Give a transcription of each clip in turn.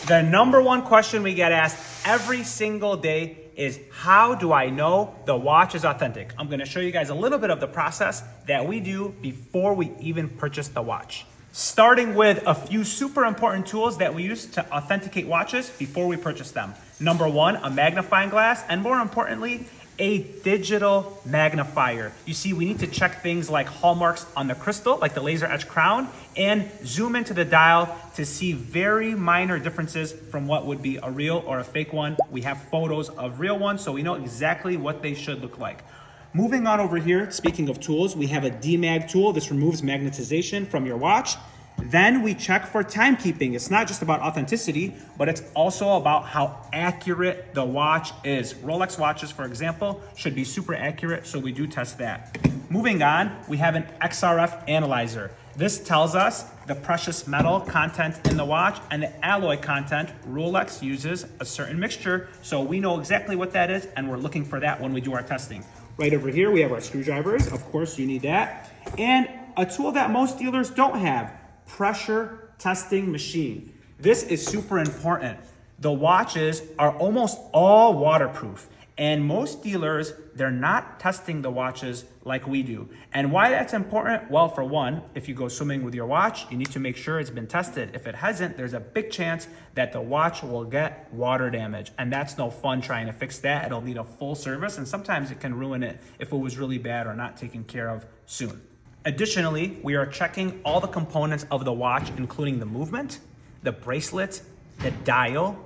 The number one question we get asked every single day is, how do I know the watch is authentic? I'm gonna show you guys a little bit of the process that we do before we even purchase the watch. Starting with a few super important tools that we use to authenticate watches before we purchase them. Number one, a magnifying glass, and more importantly, a digital magnifier. You see, we need to check things like hallmarks on the crystal, like the laser etched crown, and zoom into the dial to see very minor differences from what would be a real or a fake one. We have photos of real ones, so we know exactly what they should look like. Moving on over here, speaking of tools, we have a demag tool. This removes magnetization from your watch. Then we check for timekeeping. It's not just about authenticity, but it's also about how accurate the watch is. Rolex watches, for example, should be super accurate, so we do test that. Moving on, we have an XRF analyzer. This tells us the precious metal content in the watch and the alloy content. Rolex uses a certain mixture, so we know exactly what that is, and we're looking for that when we do our testing. Right over here, we have our screwdrivers. Of course, you need that. And a tool that most dealers don't have, pressure testing machine. This is super important. The watches are almost all waterproof, and most dealers, they're not testing the watches like we do. And why that's important? Well, for one, if you go swimming with your watch, you need to make sure it's been tested. If it hasn't, there's a big chance that the watch will get water damage, and that's no fun trying to fix that. It'll need a full service, and sometimes it can ruin it if it was really bad or not taken care of soon. Additionally, we are checking all the components of the watch, including the movement, the bracelet, the dial,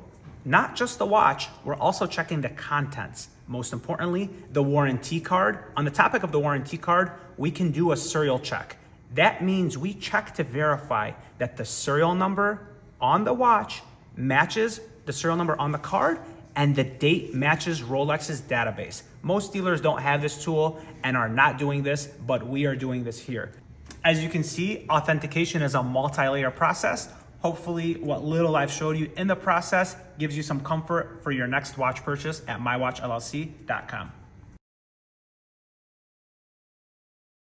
not just the watch, we're also checking the contents. Most importantly, the warranty card. On the topic of the warranty card, we can do a serial check. That means we check to verify that the serial number on the watch matches the serial number on the card and the date matches Rolex's database. Most dealers don't have this tool and are not doing this, but we are doing this here. As you can see, authentication is a multi-layer process. Hopefully what little I've showed you in the process gives you some comfort for your next watch purchase at mywatchllc.com.